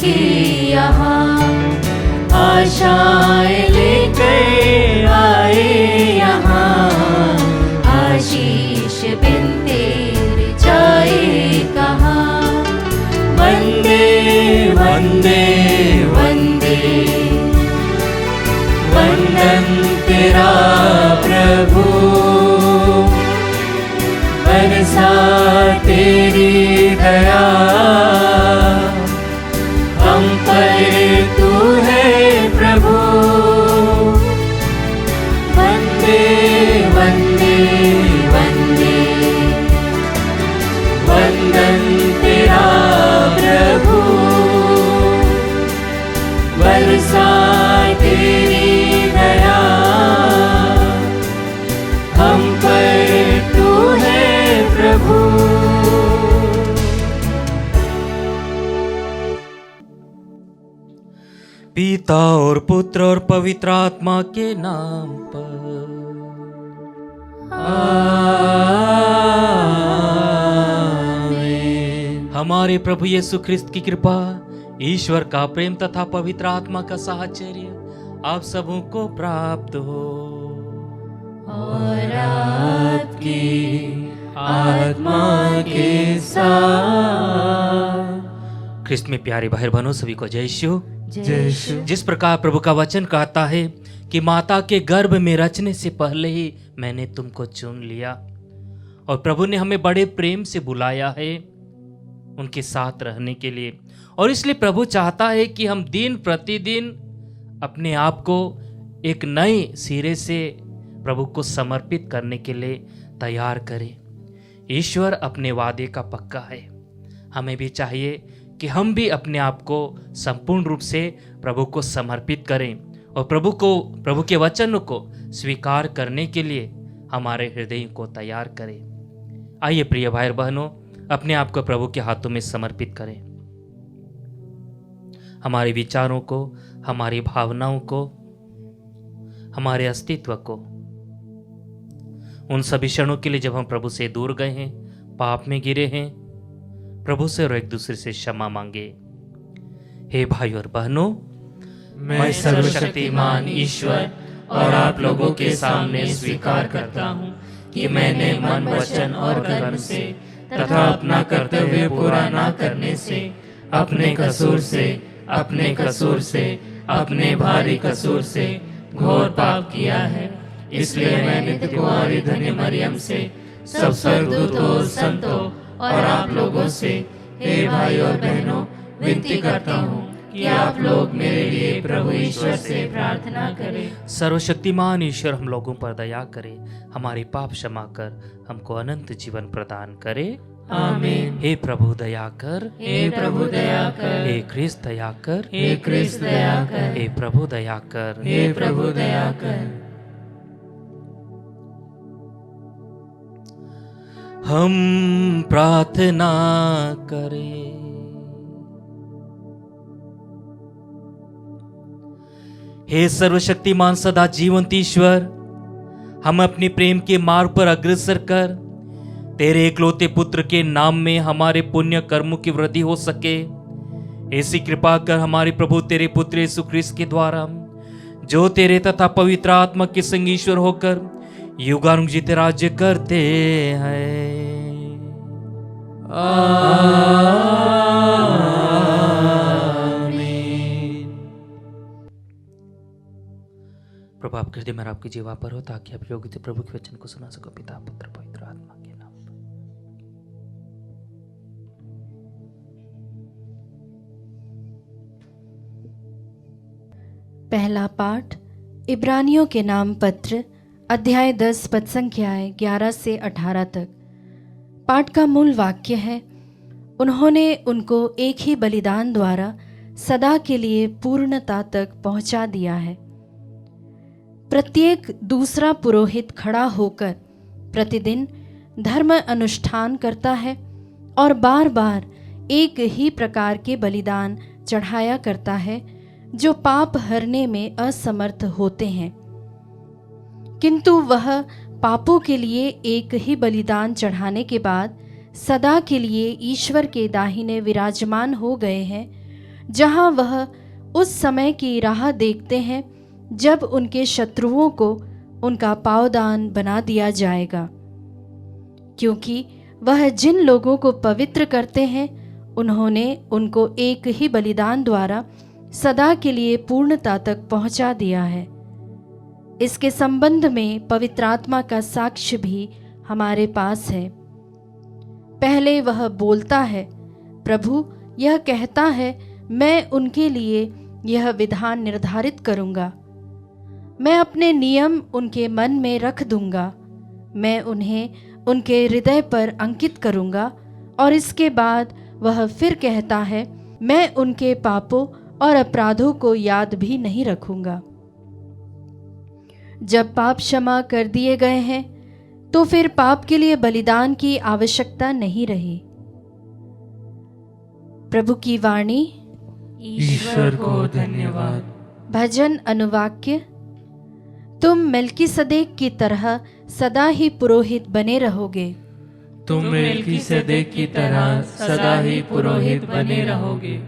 के यहाँ आशाएं लेकर आए यहाँ, आशीष बिन तेरे जाए कहाँ। वंदे वंदे वंदे वंदन तेरा प्रभु, बरसा तेरी दया हम पर तू है प्रभु। वंदे वंदे वंदे वंदन तेरा प्रभु, बरसा तेरी दया हम पर तू है प्रभु। पिता और पुत्र और पवित्र आत्मा के नाम पर आमीन। हमारे प्रभु यीशु ख्रिस्त की कृपा, ईश्वर का प्रेम तथा पवित्र आत्मा का साहचर्य आप सबों को प्राप्त हो और आपकी आत्मा के साथ। ख्रिस्त में प्यारे भाई बहनों, सभी को जय यीशु। जय यीशु। जिस प्रकार प्रभु का वचन कहता है कि माता के गर्भ में रचने से पहले ही मैंने तुमको चुन लिया, और प्रभु ने हमें बड़े प्रेम से बुलाया है उनके साथ रहने के लिए। और इसलिए प्रभु चाहता है कि हम दिन प्रतिदिन अपने आप को एक नए सिरे से प्रभु को समर्पित करने के लिए तैयार करें। ईश्वर अपने वादे का पक्का है, हमें भी चाहिए कि हम भी अपने आप को संपूर्ण रूप से प्रभु को समर्पित करें और प्रभु के वचन को स्वीकार करने के लिए हमारे हृदय को तैयार करें। आइए प्रिय भाई बहनों, अपने आप को प्रभु के हाथों में समर्पित करें। हमारे विचारों को, हमारी भावनाओं को, हमारे अस्तित्व को, उन सभी क्षणों के लिए जब हम प्रभु से दूर गए हैं, पाप में गिरे हैं, प्रभु से और एक दूसरे से क्षमा मांगे। हे भाई और बहनों, मैं सर्वशक्तिमान ईश्वर और आप लोगों के सामने स्वीकार करता हूँ कि मैंने मन, वचन और कर्म से तथा अपना कर्तव्य पूरा न करने से, अपने कसूर से, अपने भारी कसूर से घोर पाप किया है। इसलिए मैं नित्य कुंवारी धन्य मरियम से, सब स्वर्गदूतों और संतों और आप लोगों से, हे भाई और बहनों, विनती करता हूँ कि आप लोग मेरे लिए प्रभु ईश्वर से प्रार्थना करें। सर्वशक्तिमान ईश्वर हम लोगों पर दया करे, हमारे पाप क्षमा कर हमको अनंत जीवन प्रदान करे। आमीन। हे प्रभु दया कर, हे प्रभु दया कर, हे ख्रिस्त दया कर, हे ख्रिस्त दया कर, हे प्रभु दया कर, हे प्रभु दया कर। हम प्रार्थना करें। हे सर्वशक्तिमान सदा जीवंत ईश्वर, हम अपने प्रेम के मार्ग पर अग्रसर कर तेरे एकलौते पुत्र के नाम में हमारे पुण्य कर्मों की वृद्धि हो सके, ऐसी कृपा कर हमारे प्रभु तेरे पुत्र यीशु ख्रिस्त के द्वारा, जो तेरे तथा पवित्र आत्मा के संग ईश्वर होकर युगानुग जीते राज्य करते हैं। आमीन। प्रभु आपके हृदय में आपकी जीवा पर हो, ताकि आप योग्य थे प्रभु के वचन को सुना सको। पिता पुत्र पवित्र आत्मा के नाम पर। पहला पाठ इब्रानियों के नाम पत्र अध्याय 10 पद संख्याएं 11 से 18 तक। पाठ का मूल वाक्य है, उन्होंने उनको एक ही बलिदान द्वारा सदा के लिए पूर्णता तक पहुंचा दिया है। प्रत्येक दूसरा पुरोहित खड़ा होकर प्रतिदिन धर्म अनुष्ठान करता है और बार बार एक ही प्रकार के बलिदान चढ़ाया करता है जो पाप हरने में असमर्थ होते हैं। किंतु वह पापों के लिए एक ही बलिदान चढ़ाने के बाद सदा के लिए ईश्वर के दाहिने विराजमान हो गए हैं, जहां वह उस समय की राह देखते हैं जब उनके शत्रुओं को उनका पावदान बना दिया जाएगा। क्योंकि वह जिन लोगों को पवित्र करते हैं उन्होंने उनको एक ही बलिदान द्वारा सदा के लिए पूर्णता तक पहुंचा दिया है। इसके संबंध में पवित्र आत्मा का साक्ष्य भी हमारे पास है। पहले वह बोलता है, प्रभु यह कहता है, मैं उनके लिए यह विधान निर्धारित करूंगा, मैं अपने नियम उनके मन में रख दूंगा, मैं उन्हें उनके हृदय पर अंकित करूंगा। और इसके बाद वह फिर कहता है, मैं उनके पापों और अपराधों को याद भी नहीं रखूंगा। जब पाप क्षमा कर दिए गए हैं तो फिर पाप के लिए बलिदान की आवश्यकता नहीं रही। प्रभु की वाणी। ईश्वर को धन्यवाद। भजन अनुवाक्य। तुम मेल्कीसदेक की तरह सदा ही पुरोहित बने रहोगे। तुम मेल्कीसदेक की तरह सदा ही पुरोहित बने रहोगे।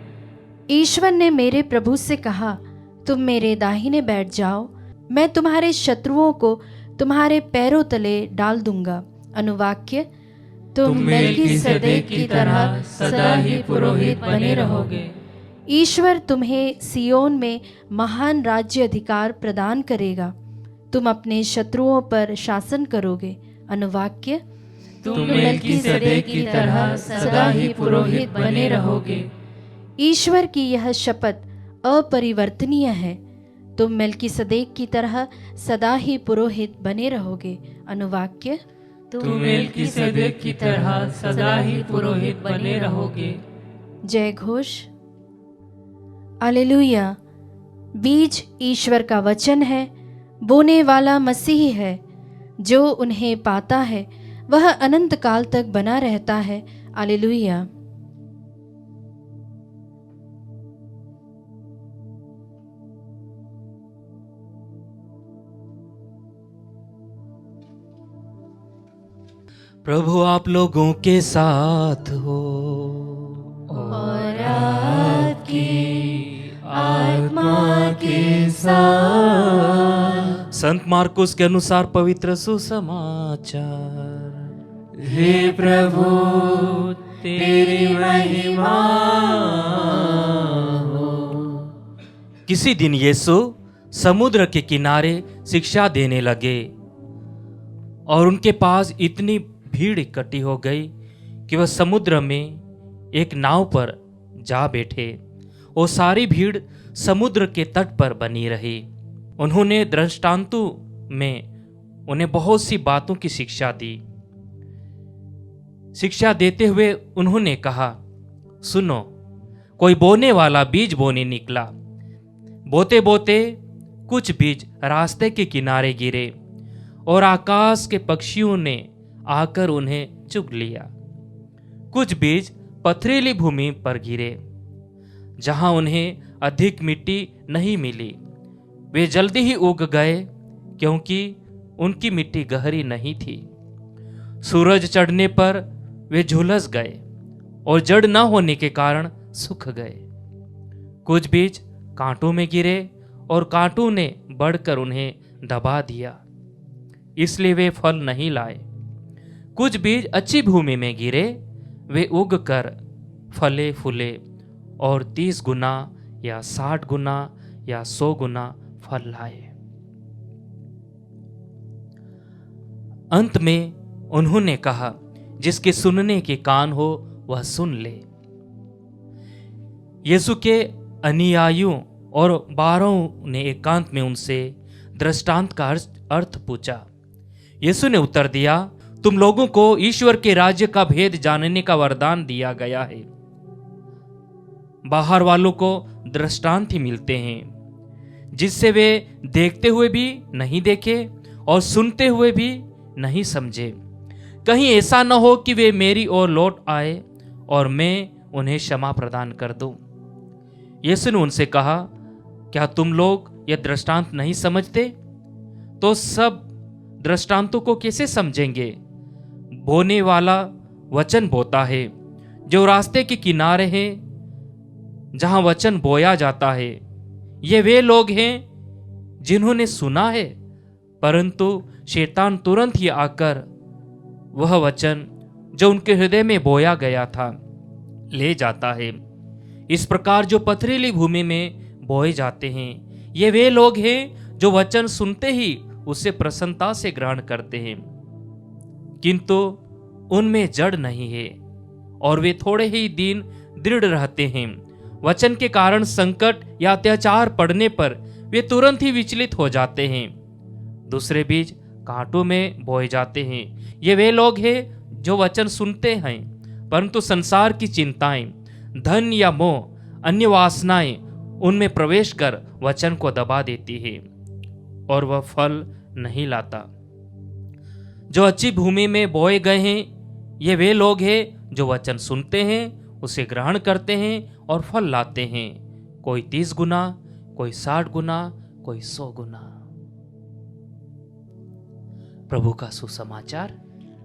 ईश्वर ने मेरे प्रभु से कहा, तुम मेरे दाहिने बैठ जाओ, मैं तुम्हारे शत्रुओं को तुम्हारे पैरों तले डाल दूंगा। अनुवाक्य। तुम मेल्कीसदेक की तरह सदा ही पुरोहित बने रहोगे। ईश्वर तुम्हें सियोन में महान राज्य अधिकार प्रदान करेगा, तुम अपने शत्रुओं पर शासन करोगे। अनुवाक्य। तुम मेल्कीसदेक की तरह सदा ही पुरोहित बने रहोगे। ईश्वर की यह शपथ अपरिवर्तनीय है, तुम मेल्कीसदेक की तरह सदा ही पुरोहित बने रहोगे। अनुवाक्य। तुम मेल्कीसदेक की तरह सदा ही पुरोहित बने रहोगे। जय घोष। हालेलुया। बीज ईश्वर का वचन है, बोने वाला मसीह है। जो उन्हें पाता है वह अनंत काल तक बना रहता है। हालेलुया। प्रभु आप लोगों के साथ हो और आपकी आत्मा के साथ। संत मार्कुस के अनुसार पवित्र सुसमाचार। हे प्रभु तेरी महिमा हो। किसी दिन यीशु समुद्र के किनारे शिक्षा देने लगे और उनके पास इतनी भीड़ इकट्ठी हो गई कि वह समुद्र में एक नाव पर जा बैठे। वो सारी भीड़ समुद्र के तट पर बनी रही। उन्होंने दृष्टांतों में उन्हें बहुत सी बातों की शिक्षा दी। शिक्षा देते हुए उन्होंने कहा, सुनो, कोई बोने वाला बीज बोने निकला। बोते बोते कुछ बीज रास्ते के किनारे गिरे और आकाश के पक्षियों ने आकर उन्हें चुग लिया। कुछ बीज पथरीली भूमि पर गिरे, जहां उन्हें अधिक मिट्टी नहीं मिली। वे जल्दी ही उग गए क्योंकि उनकी मिट्टी गहरी नहीं थी। सूरज चढ़ने पर वे झुलस गए और जड़ न होने के कारण सूख गए। कुछ बीज कांटों में गिरे और कांटों ने बढ़कर उन्हें दबा दिया, इसलिए वे फल नहीं लाए। कुछ बीज अच्छी भूमि में गिरे, वे उग कर फले फूले और 30 गुना या 60 गुना या 100 गुना फल लाए। अंत में उन्होंने कहा, जिसके सुनने के कान हो वह सुन ले। यीशु के अनुयायियों और 12 ने एकांत में उनसे दृष्टांत का अर्थ पूछा। यीशु ने उत्तर दिया, तुम लोगों को ईश्वर के राज्य का भेद जानने का वरदान दिया गया है। बाहर वालों को दृष्टांत ही मिलते हैं, जिससे वे देखते हुए भी नहीं देखे और सुनते हुए भी नहीं समझे। कहीं ऐसा न हो कि वे मेरी ओर लौट आए और मैं उन्हें क्षमा प्रदान कर दूं। यीशु ने उनसे कहा, क्या तुम लोग यह दृष्टांत नहीं समझते? तो सब दृष्टांतों को कैसे समझेंगे? बोने वाला वचन बोता है। जो रास्ते के किनारे है जहां वचन बोया जाता है, ये वे लोग हैं जिन्होंने सुना है, परंतु शैतान तुरंत ही आकर वह वचन जो उनके हृदय में बोया गया था ले जाता है। इस प्रकार जो पथरीली भूमि में बोए जाते हैं, ये वे लोग हैं जो वचन सुनते ही उसे प्रसन्नता से ग्रहण करते हैं, किंतु उनमें जड़ नहीं है और वे थोड़े ही दिन दृढ़ रहते हैं। वचन के कारण संकट या अत्याचार पड़ने पर वे तुरंत ही विचलित हो जाते हैं। दूसरे बीज कांटों में बोए जाते हैं। ये वे लोग हैं जो वचन सुनते हैं, परंतु संसार की चिंताएं, धन या मोह, अन्य वासनाएं उनमें प्रवेश कर वचन को दबा देती है और वह फल नहीं लाता। जो अच्छी भूमि में बोए गए हैं, ये वे लोग हैं जो वचन सुनते हैं, उसे ग्रहण करते हैं और फल लाते हैं, कोई 30 गुना, कोई 60 गुना, कोई 100 गुना। प्रभु का सुसमाचार।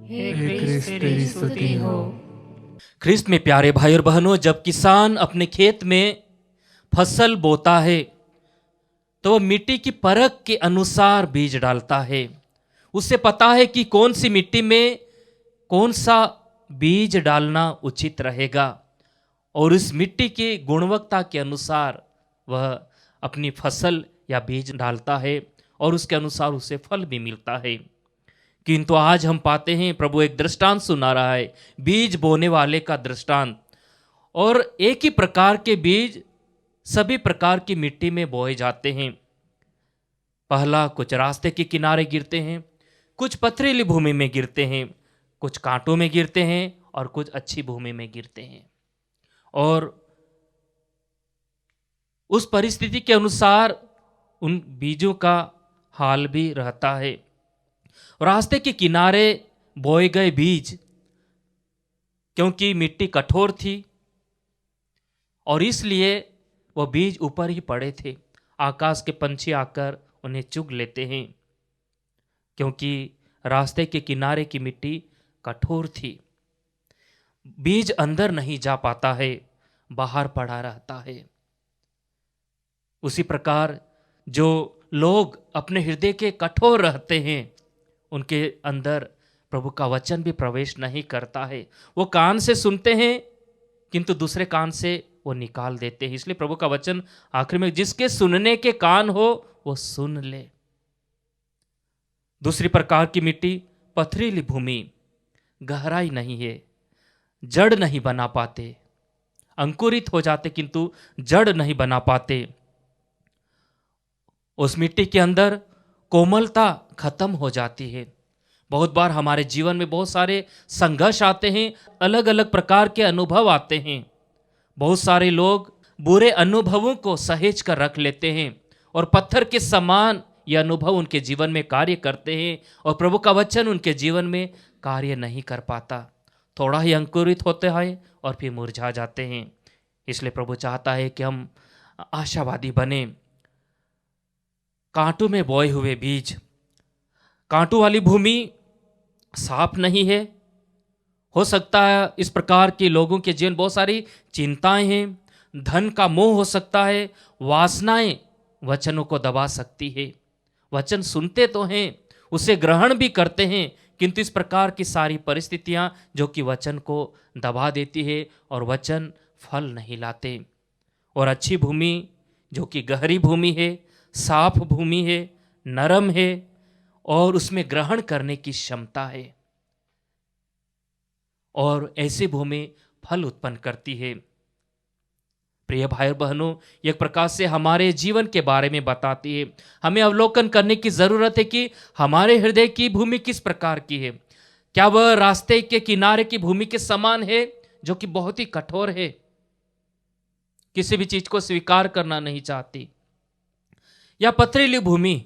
हे क्रिस्त तेरी स्तुति हो। ख्रिस्त में प्यारे भाई और बहनों, जब किसान अपने खेत में फसल बोता है तो वह मिट्टी की परख के अनुसार बीज डालता है। उसे पता है कि कौन सी मिट्टी में कौन सा बीज डालना उचित रहेगा और इस मिट्टी की गुणवत्ता के अनुसार वह अपनी फसल या बीज डालता है और उसके अनुसार उसे फल भी मिलता है। किंतु आज हम पाते हैं प्रभु एक दृष्टांत सुना रहा है, बीज बोने वाले का दृष्टांत। और एक ही प्रकार के बीज सभी प्रकार की मिट्टी में बोए जाते हैं। पहला कुछ रास्ते के किनारे गिरते हैं, कुछ पथरीली भूमि में गिरते हैं, कुछ कांटों में गिरते हैं और कुछ अच्छी भूमि में गिरते हैं। और उस परिस्थिति के अनुसार उन बीजों का हाल भी रहता है। रास्ते के किनारे बोए गए बीज, क्योंकि मिट्टी कठोर थी और इसलिए वह बीज ऊपर ही पड़े थे, आकाश के पंछी आकर उन्हें चुग लेते हैं, क्योंकि रास्ते के किनारे की मिट्टी कठोर थी। बीज अंदर नहीं जा पाता है, बाहर पड़ा रहता है। उसी प्रकार जो लोग अपने हृदय के कठोर रहते हैं, उनके अंदर प्रभु का वचन भी प्रवेश नहीं करता है। वो कान से सुनते हैं किंतु दूसरे कान से वो निकाल देते हैं। इसलिए प्रभु का वचन आखिर में, जिसके सुनने के कान हो वो सुन ले। दूसरी प्रकार की मिट्टी पथरीली भूमि, गहराई नहीं है, जड़ नहीं बना पाते, अंकुरित हो जाते किंतु जड़ नहीं बना पाते। उस मिट्टी के अंदर कोमलता खत्म हो जाती है। बहुत बार हमारे जीवन में बहुत सारे संघर्ष आते हैं, अलग अलग प्रकार के अनुभव आते हैं। बहुत सारे लोग बुरे अनुभवों को सहेज कर रख लेते हैं और पत्थर के समान ये अनुभव उनके जीवन में कार्य करते हैं और प्रभु का वचन उनके जीवन में कार्य नहीं कर पाता। थोड़ा ही अंकुरित होते हैं और फिर मुरझा जाते हैं। इसलिए प्रभु चाहता है कि हम आशावादी बने। कांटों में बोए हुए बीज, कांटों वाली भूमि साफ नहीं है। हो सकता है इस प्रकार के लोगों के जीवन बहुत सारी चिंताएं हैं, धन का मोह हो सकता है, वासनाएं वचनों को दबा सकती है। वचन सुनते तो हैं, उसे ग्रहण भी करते हैं, किंतु इस प्रकार की सारी परिस्थितियां जो कि वचन को दबा देती है और वचन फल नहीं लाते। और अच्छी भूमि जो कि गहरी भूमि है, साफ भूमि है, नरम है और उसमें ग्रहण करने की क्षमता है और ऐसी भूमि फल उत्पन्न करती है। प्रिय भाई और बहनों, एक प्रकार से हमारे जीवन के बारे में बताती है। हमें अवलोकन करने की जरूरत है कि हमारे हृदय की भूमि किस प्रकार की है। क्या वह रास्ते के किनारे की भूमि के समान है जो कि बहुत ही कठोर है, किसी भी चीज को स्वीकार करना नहीं चाहती, या पथरीली भूमि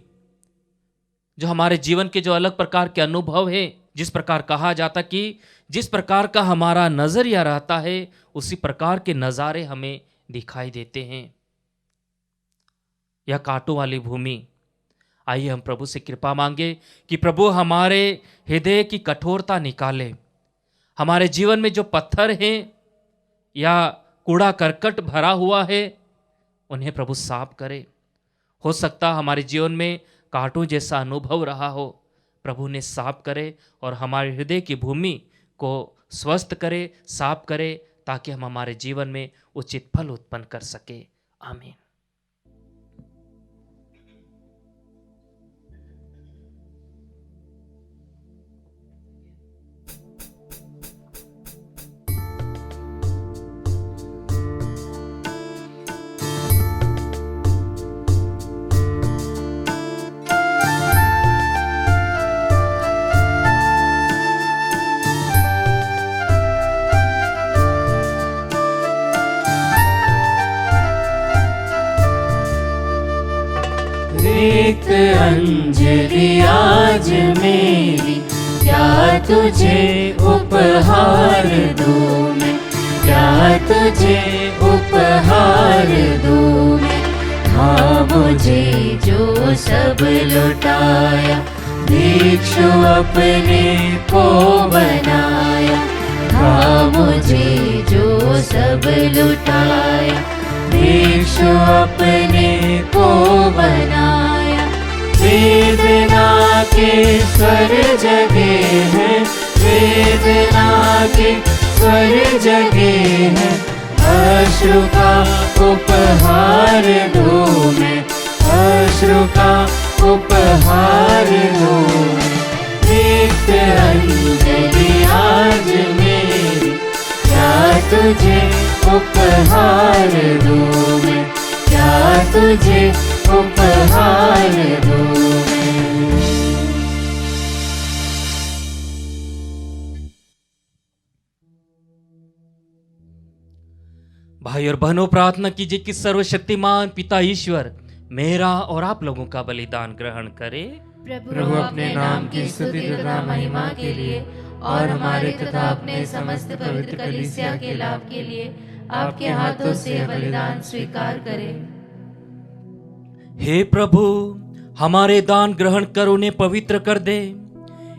जो हमारे जीवन के जो अलग प्रकार के अनुभव है, जिस प्रकार कहा जाता कि जिस प्रकार का हमारा नजरिया रहता है उसी प्रकार के नज़ारे हमें दिखाई देते हैं। यह कांटों वाली भूमि। आइए हम प्रभु से कृपा मांगे कि प्रभु हमारे हृदय की कठोरता निकाले। हमारे जीवन में जो पत्थर हैं या कूड़ा करकट भरा हुआ है, उन्हें प्रभु साफ करे। हो सकता हमारे जीवन में कांटों जैसा अनुभव रहा हो, प्रभु ने साफ करे और हमारे हृदय की भूमि को स्वस्थ करे, साफ करे, ताकि हम हमारे जीवन में उचित फल उत्पन्न कर सके। आमीन। एक अंजलि आज मेरी, क्या तुझे उपहार दूं मैं, क्या तुझे उपहार दूं मैं। हाँ मुझे जो सब लुटाया, भिक्षु अपने को बनाया। हाँ मुझे जो सब लुटाया, भिक्षु अपने को बनाया। वेदना के स्वर जगे हैं, वेदना के स्वर जगे हैं। अश्रु का उपहार दूं मैं, अश्रु का उपहार दूं। एक अंजलि आज मेरी, क्या तुझे उपहार दूं मैं, क्या तुझे उपहार दूं मैं। भाई और बहनों, प्रार्थना कीजिए कि सर्वशक्तिमान पिता ईश्वर मेरा और आप लोगों का बलिदान ग्रहण करे। प्रभु अपने नाम की स्तुति तथा महिमा के लिए और हमारे तथा अपने समस्त पवित्र कलीसिया के लाभ के लिए आपके हाथों से यह बलिदान स्वीकार करें। हे प्रभु, हमारे दान ग्रहण कर उन्हें पवित्र कर दे,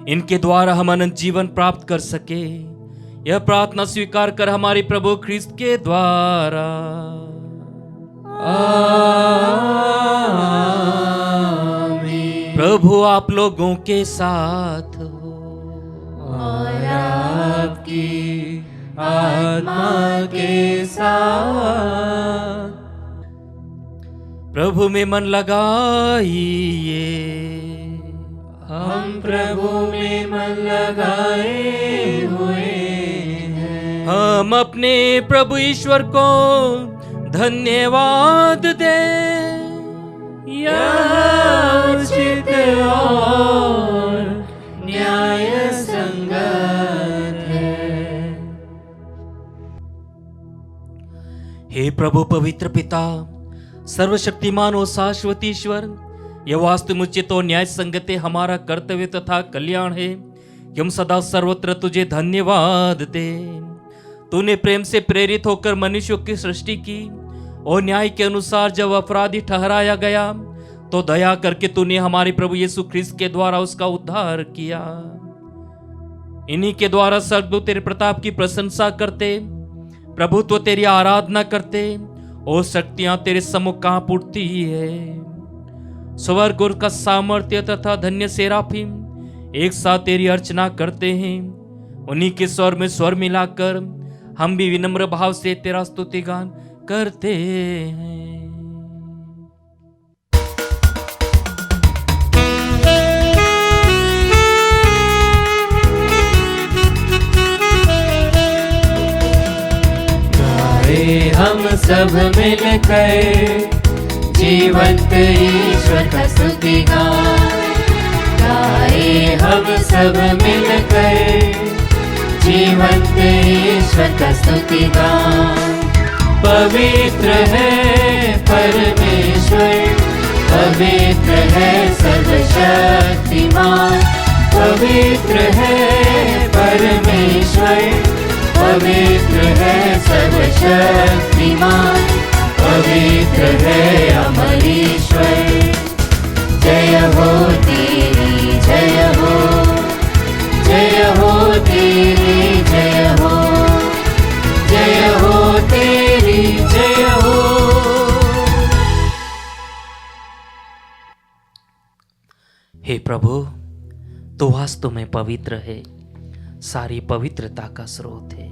इनके द्वारा हम अनंत जीवन प्राप्त कर सके। यह प्रार्थना स्वीकार कर हमारे प्रभु ख्रिस्त के द्वारा। आमीन। प्रभु आप लोगों के साथ हो और आपकी आत्मा के साथ। प्रभु में मन लगाइए, हम प्रभु में मन लगाए हुए हैं। हम अपने प्रभु ईश्वर को धन्यवाद दें। यह उचित और न्याय संगत है। हे प्रभु पवित्र पिता, सर्वशक्तिमान और शाश्वत ईश्वर, यह वास्तव उचित और न्याय संगत हमारा कर्तव्य तथा कल्याण है कि हम सदा सर्वत्र तुझे धन्यवाद दें। तूने प्रेम से प्रेरित होकर मनुष्यों की सृष्टि की और न्याय के अनुसार जब अपराधी ठहराया गया तो दया करके तूने हमारे प्रभु यीशु ख्रिस्त के द्वारा उसका उद्धार किया। इन्हीं के द्वारा स्वर्गदूत तेरे प्रताप की प्रशंसा करते, प्रभुत्व तेरी आराधना करते और शक्तियां तेरे सम्मुख कांप उठती है। स्वर्ग और का सामर्थ्य तथा धन्य सेराफिम एक साथ तेरी अर्चना करते हैं। उन्हीं के स्वर में स्वर मिलाकर हम भी विनम्र भाव से तेरा स्तुति गान करते हैं। गाए हम सब मिलकर जीवंत ईश्वर का स्तुति गान। गाए हम सब मिलकर जीवंत ईश्वर का स्तुति गान। पवित्र है परमेश्वर, पवित्र है सर्वशक्तिमान। पवित्र है परमेश्वर, पवित्र है सर्वशक्तिमान। पवित्र है अमर ईश्वर। जय हो तेरी जय हो, जय हो तेरी जय हो, जय हो तेरी प्रभु, तो वास्तव में पवित्र है, सारी पवित्रता का स्रोत है।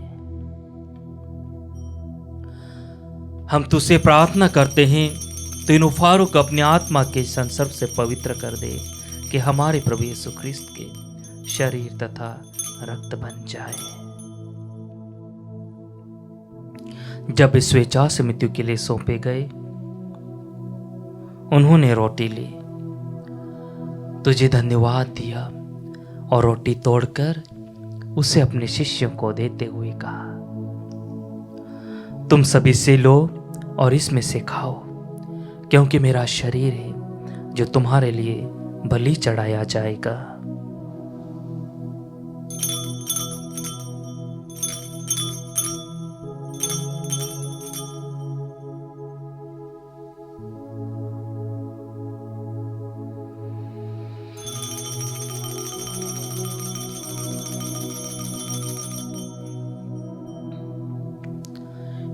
हम तुझसे प्रार्थना करते हैं, तो इन उपहारों को अपनी आत्मा के संसर्ग से पवित्र कर दे, कि हमारे प्रभु यीशु ख्रिस्त के शरीर तथा रक्त बन जाए। जब वे स्वेच्छा से मृत्यु के लिए सौंपे गए, उन्होंने रोटी ली, तुझे धन्यवाद दिया और रोटी तोड़कर उसे अपने शिष्यों को देते हुए कहा, तुम सभी से लो और इसमें से खाओ, क्योंकि मेरा शरीर है जो तुम्हारे लिए बलि चढ़ाया जाएगा।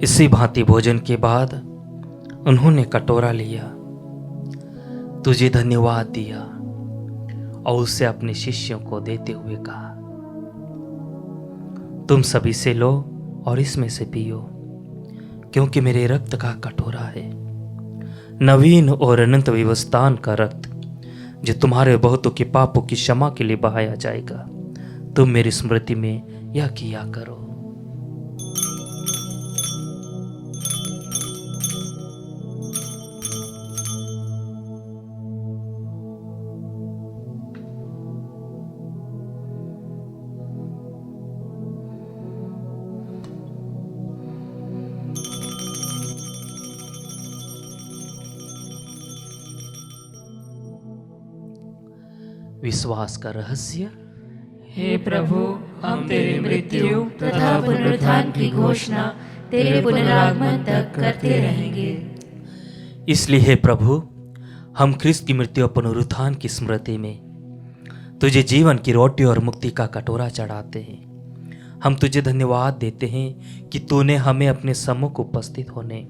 इसी भांति भोजन के बाद उन्होंने कटोरा लिया, तुझे धन्यवाद दिया और उसे अपने शिष्यों को देते हुए कहा, तुम सभी से लो और इसमें से पियो, क्योंकि मेरे रक्त का कटोरा है, नवीन और अनंत विवस्थान का रक्त, जो तुम्हारे बहुतों के पापों की क्षमा के लिए बहाया जाएगा। तुम मेरी स्मृति में यह किया करो। विश्वास का रहस्य। हे प्रभु, हम तेरी मृत्यु तथा पुनरुत्थान की घोषणा तेरे पुनरागमन तक करते रहेंगे। इसलिए हे प्रभु, हम ख्रिस्त की मृत्यु और पुनरुत्थान की स्मृति में तुझे जीवन की रोटी और मुक्ति का कटोरा चढ़ाते हैं। हम तुझे धन्यवाद देते हैं कि तूने हमें अपने सम्मुख उपस्थित होने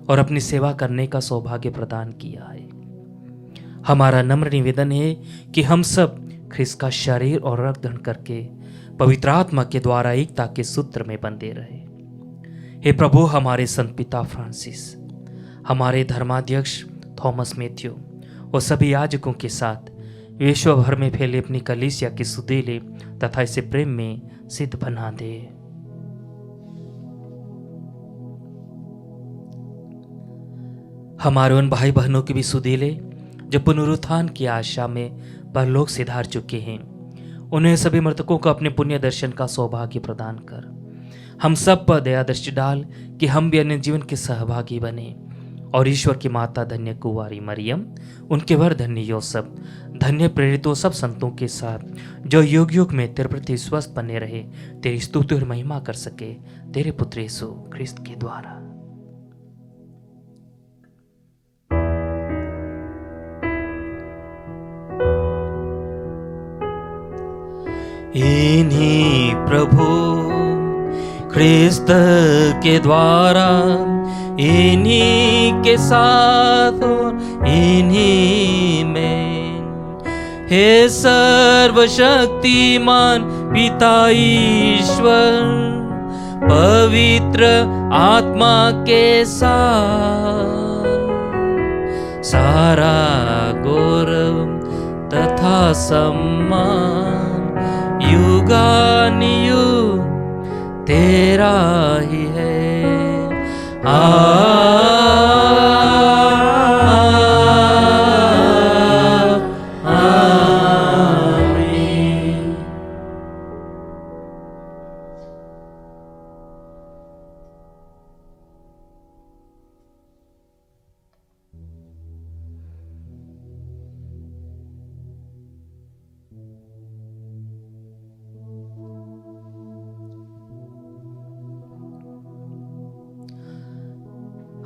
और अपनी सेवा करने का सौभाग्य प्रदान किया है। हमारा नम्र निवेदन है कि हम सब ख्रिस्त का शरीर और रक्त ग्रहण करके पवित्र आत्मा के द्वारा एकता के सूत्र में बंधे रहे। हे प्रभु, हमारे संत पिता फ्रांसिस, हमारे धर्माध्यक्ष थॉमस मैथ्यू और सभी याजकों के साथ विश्व भर में फैले अपनी कलीसिया की सुधीले तथा इसे प्रेम में सिद्ध बना दे। हमारे उन भाई बहनों के भी सुधीले जो पुनरुत्थान की आशा में परलोक से धार चुके हैं, उन्हें सभी मृतकों को अपने पुण्य दर्शन का सौभाग्य प्रदान कर हम सब पर दया दृष्टि डाल कि हम भी अन्य जीवन के सहभागी बने और ईश्वर की माता धन्य कुंवारी मरियम, उनके वर धन्य योसेफ, धन्य प्रेरितों सब संतों के साथ जो युग युग में तेरे प्रति स्वस्थ बने रहे, तेरी स्तुति और महिमा कर सके, तेरे पुत्र यीशु ख्रिस्त के द्वारा। इन्हीं प्रभु ख्रिस्त के द्वारा, इन्हीं के साथ और इन्हीं में, हे सर्वशक्तिमान पिता ईश्वर, पवित्र आत्मा के साथ सारा गौरव तथा सम्मान युगानुयुग तेरा ही है। आमीन।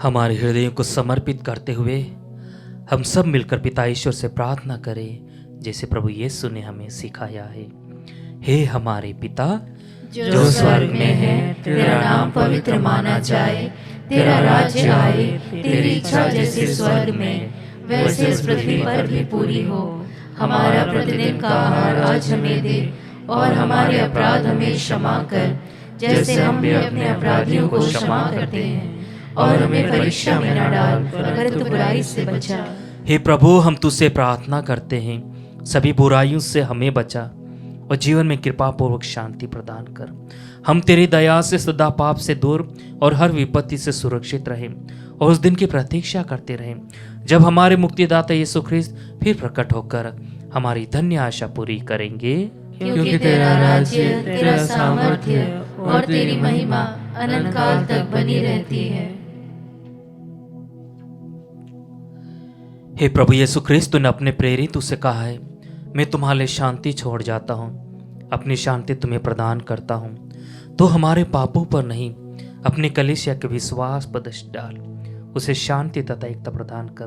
हमारे हृदयों को समर्पित करते हुए हम सब मिलकर पिता ईश्वर से प्रार्थना करें, जैसे प्रभु यीशु ने हमें सिखाया है। हे हमारे पिता जो स्वर्ग में है, तेरा नाम पवित्र माना जाए, तेरा राज्य आए, तेरी इच्छा जैसे स्वर्ग में वैसे इस पृथ्वी पर भी पूरी हो। हमारा प्रतिदिन का आहार आज हमें दे, और हमारे अपराध हमें क्षमा कर, जैसे हम भी अपने अपराधियों को क्षमा करते हैं, और हमें परीक्षा में न डाल, अगर तू बुराई से बचा। हे प्रभु, हम तुझसे प्रार्थना करते हैं, सभी बुराइयों से हमें बचा और जीवन में कृपा पूर्वक शांति प्रदान कर। हम तेरी दया से सदा पाप से दूर और हर विपत्ति से सुरक्षित रहें और उस दिन की प्रतीक्षा करते रहें जब हमारे मुक्तिदाता यीशु ख्रिस्त फिर प्रकट होकर हमारी धन्य आशा पूरी करेंगे। क्योंकि तेरा राज्य, तेरा सामर्थ्य और तेरी महिमा अनंत काल तक बनी रहती है। हे प्रभु यीशु ख्रिस्त, तूने अपने प्रेरितों से कहा है, मैं तुम्हारे लिए शांति छोड़ जाता हूँ, अपनी शांति तुम्हें प्रदान करता हूँ। तो हमारे पापों पर नहीं, अपने कलीसिया के विश्वास पर दृष्टि डाल, उसे शांति तथा एकता प्रदान कर।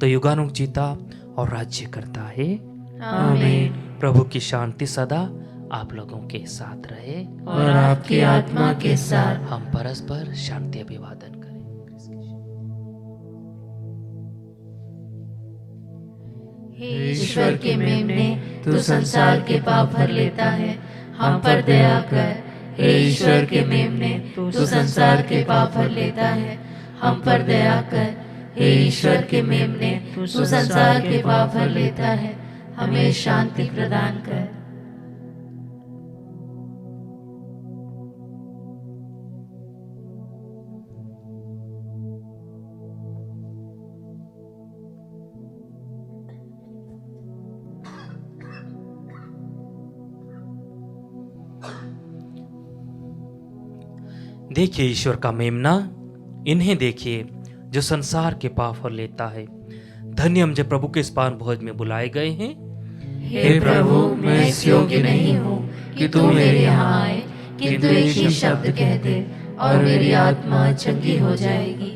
तो युगानुग जीता और राज्य करता है। आमीन। प्रभु की शांति सदा आप लोगों के साथ रहे और आपकी आत्मा के साथ। हम परस्पर शांति अभिवादन करें। हे ईश्वर के मेमने, तू संसार के पाप भर लेता है, हम पर दया कर। हे ईश्वर के मेमने, तू संसार के पाप भर लेता है, हम पर दया कर। हे ईश्वर के मेमने, तू संसार के पाप भर लेता है, हमें शांति प्रदान कर। देखिए ईश्वर का मेमना, इन्हें देखिए जो संसार के पाप हर लेता है। धन्य हम जब प्रभु के इस पावन भोज में बुलाए गए हैं। हे प्रभु, मैं इस योग्य नहीं हूँ कि तू मेरे यहाँ आए, किंतु एक ही शब्द कह दे और मेरी आत्मा चंगी हो जाएगी।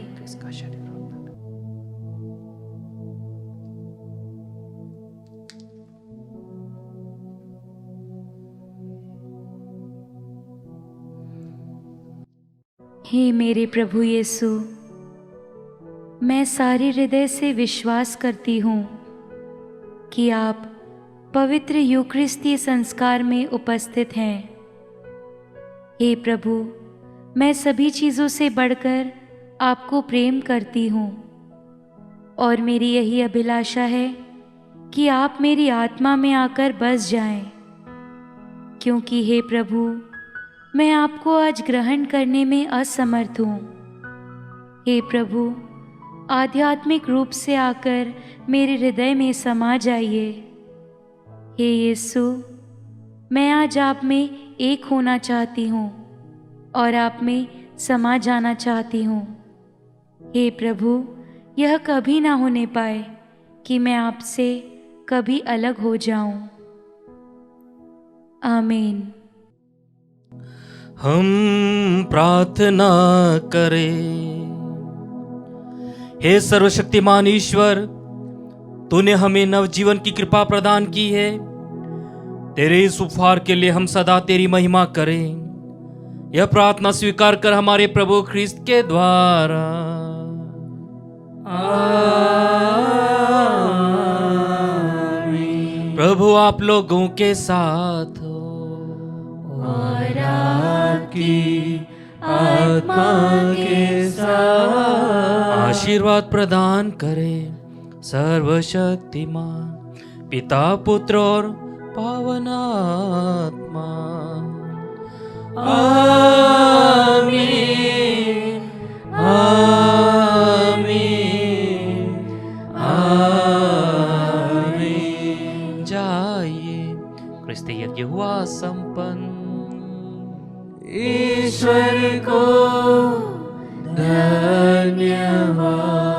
हे मेरे प्रभु यीशु, मैं सारे हृदय से विश्वास करती हूँ कि आप पवित्र यूकरिस्तीय संस्कार में उपस्थित हैं। हे प्रभु, मैं सभी चीज़ों से बढ़कर आपको प्रेम करती हूँ और मेरी यही अभिलाषा है कि आप मेरी आत्मा में आकर बस जाएं, क्योंकि हे प्रभु, मैं आपको आज ग्रहण करने में असमर्थ हूँ। हे प्रभु, आध्यात्मिक रूप से आकर मेरे हृदय में समा जाइए। हे यीशु, मैं आज आप में एक होना चाहती हूँ और आप में समा जाना चाहती हूँ। हे प्रभु, यह कभी ना होने पाए कि मैं आपसे कभी अलग हो जाऊं। आमीन। हम प्रार्थना करें। हे सर्वशक्तिमान ईश्वर, तूने हमें नवजीवन की कृपा प्रदान की है। तेरे इस उपहार के लिए हम सदा तेरी महिमा करें। यह प्रार्थना स्वीकार कर हमारे प्रभु ख्रिस्त के द्वारा। आमीन। प्रभु आप लोगों के साथ हो और आपकी आत्मा के साथ। आशीर्वाद प्रदान करे सर्वशक्तिमान पिता, पुत्र और पावन आत्मा। आमीन, आमीन, आमीन। जाइए, क्रिस्त यज्ञ हुआ संपन्न। ईश्वर को धन्यवाद।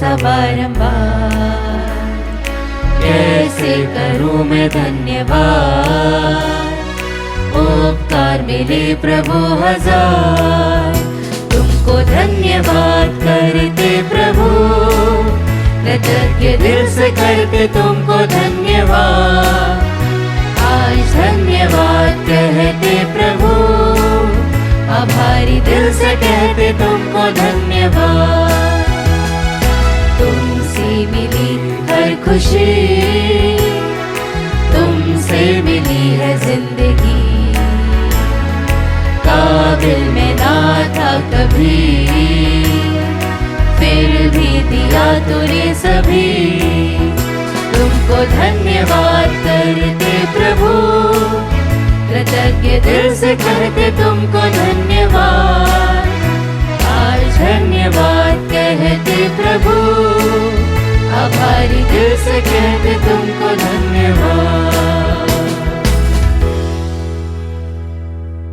सा बारंबार। कैसे करूं मैं धन्यवाद, उपकार मिले प्रभु हजार। तुमको धन्यवाद करते प्रभु, कृतज्ञ दिल से करते तुमको धन्यवाद। आज धन्यवाद कहते प्रभु, आभारी दिल से कहते तुमको धन्यवाद। तुमसे मिली हर खुशी, तुमसे मिली है जिंदगी। काबिल में ना था कभी, फिर भी दिया तूने सभी। तुमको धन्यवाद करते प्रभु, कृतज्ञ दिल से कहते तुमको धन्यवाद। आज धन्यवाद कहते प्रभु, आभारी दिल से कहते तुमको धन्यवाद।